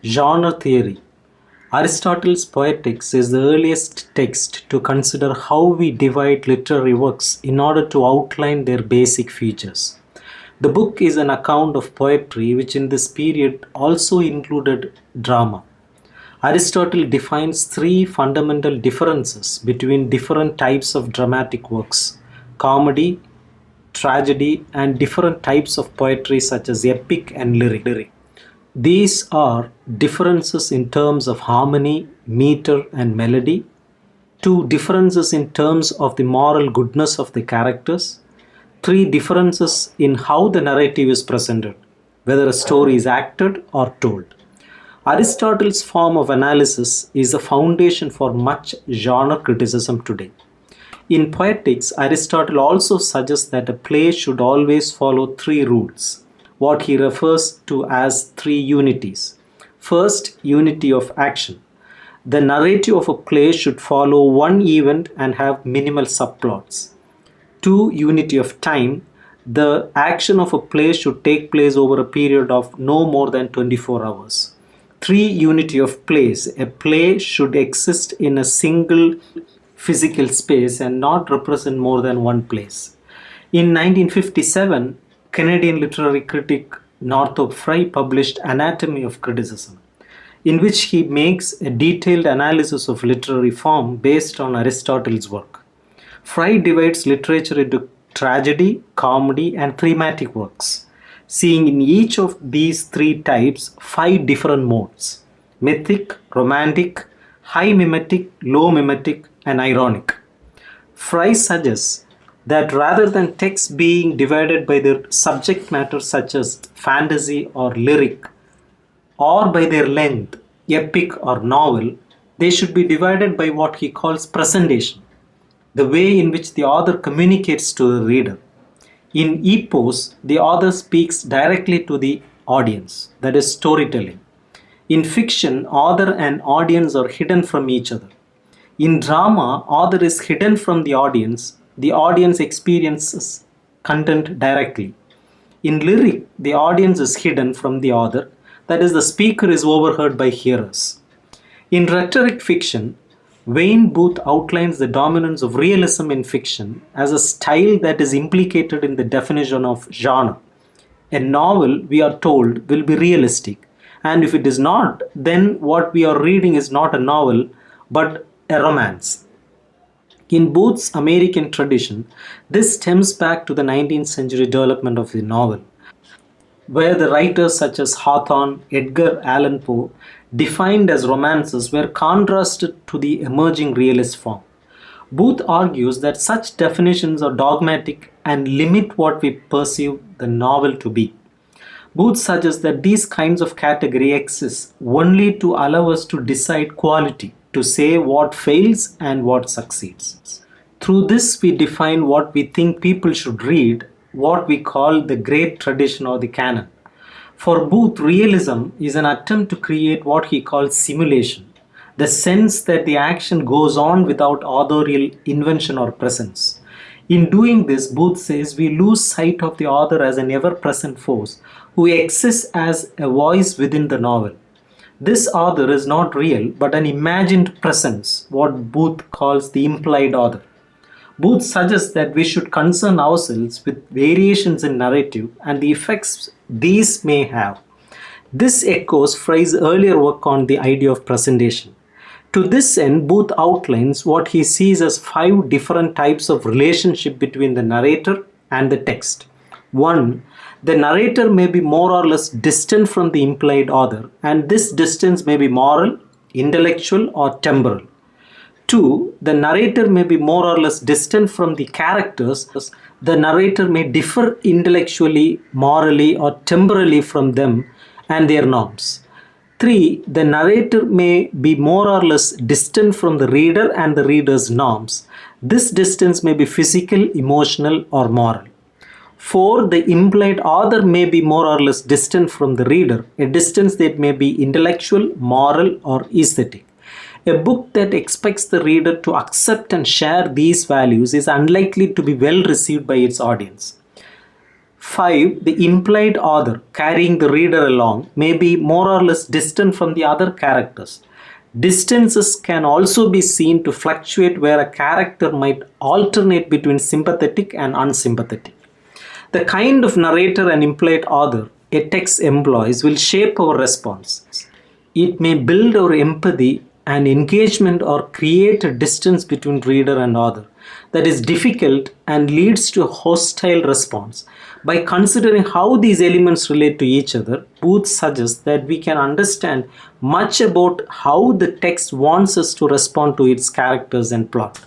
Genre theory. Aristotle's Poetics is the earliest text to consider how we divide literary works in order to outline their basic features. The book is an account of poetry, which in this period also included drama. Aristotle defines three fundamental differences between different types of dramatic works: comedy, tragedy, and different types of poetry such as epic and lyric. These are differences in terms of harmony, meter, and melody, two differences in terms of the moral goodness of the characters, three differences in how the narrative is presented, whether a story is acted or told. Aristotle's form of analysis is the foundation for much genre criticism today. In Poetics, Aristotle also suggests that a play should always follow three rules, what he refers to as three unities. First, unity of action. The narrative of a play should follow one event and have minimal subplots. Two, unity of time. The action of a play should take place over a period of no more than 24 hours. Three, unity of place. A play should exist in a single physical space and not represent more than one place. In 1957, Canadian literary critic Northorp Frye published Anatomy of Criticism, in which he makes a detailed analysis of literary form based on Aristotle's work. Frye divides literature into tragedy, comedy, and thematic works, seeing in each of these three types five different modes: mythic, romantic, high mimetic, low mimetic, and ironic. Frye suggests that rather than texts being divided by their subject matter such as fantasy or lyric, or by their length, epic or novel, they should be divided by what he calls presentation, the way in which the author communicates to the reader. In epos, the author speaks directly to the audience, that is storytelling. In fiction, author and audience are hidden from each other. In drama, author is hidden from the audience experiences content directly. In lyric, the audience is hidden from the author, that is, the speaker is overheard by hearers. In rhetoric fiction, Wayne Booth outlines the dominance of realism in fiction as a style that is implicated in the definition of genre. A novel, we are told, will be realistic, and if it is not, then what we are reading is not a novel but a romance. In Booth's American tradition, this stems back to the 19th century development of the novel, where the writers such as Hawthorne, Edgar Allan Poe, defined as romances, were contrasted to the emerging realist form. Booth argues that such definitions are dogmatic and limit what we perceive the novel to be. Booth suggests that these kinds of category exist only to allow us to decide quality, to say what fails and what succeeds. Through this, we define what we think people should read, what we call the great tradition or the canon. For Booth, realism is an attempt to create what he calls simulation, the sense that the action goes on without authorial invention or presence. In doing this, Booth says we lose sight of the author as an ever-present force who exists as a voice within the novel. This author is not real but an imagined presence, what Booth calls the implied author. Booth suggests that we should concern ourselves with variations in narrative and the effects these may have. This echoes Frye's earlier work on the idea of presentation. To this end, Booth outlines what he sees as five different types of relationship between the narrator and the text. 1. The narrator may be more or less distant from the implied author, and this distance may be moral, intellectual, or temporal. 2. The narrator may be more or less distant from the characters. The narrator may differ intellectually, morally, or temporally from them and their norms. 3. The narrator may be more or less distant from the reader and the reader's norms. This distance may be physical, emotional, or moral. 4. The implied author may be more or less distant from the reader, a distance that may be intellectual, moral, or aesthetic. A book that expects the reader to accept and share these values is unlikely to be well received by its audience. 5. The implied author, carrying the reader along, may be more or less distant from the other characters. Distances can also be seen to fluctuate where a character might alternate between sympathetic and unsympathetic. The kind of narrator and implied author a text employs will shape our response. It may build our empathy and engagement or create a distance between reader and author that is difficult and leads to a hostile response. By considering how these elements relate to each other, Booth suggests that we can understand much about how the text wants us to respond to its characters and plot.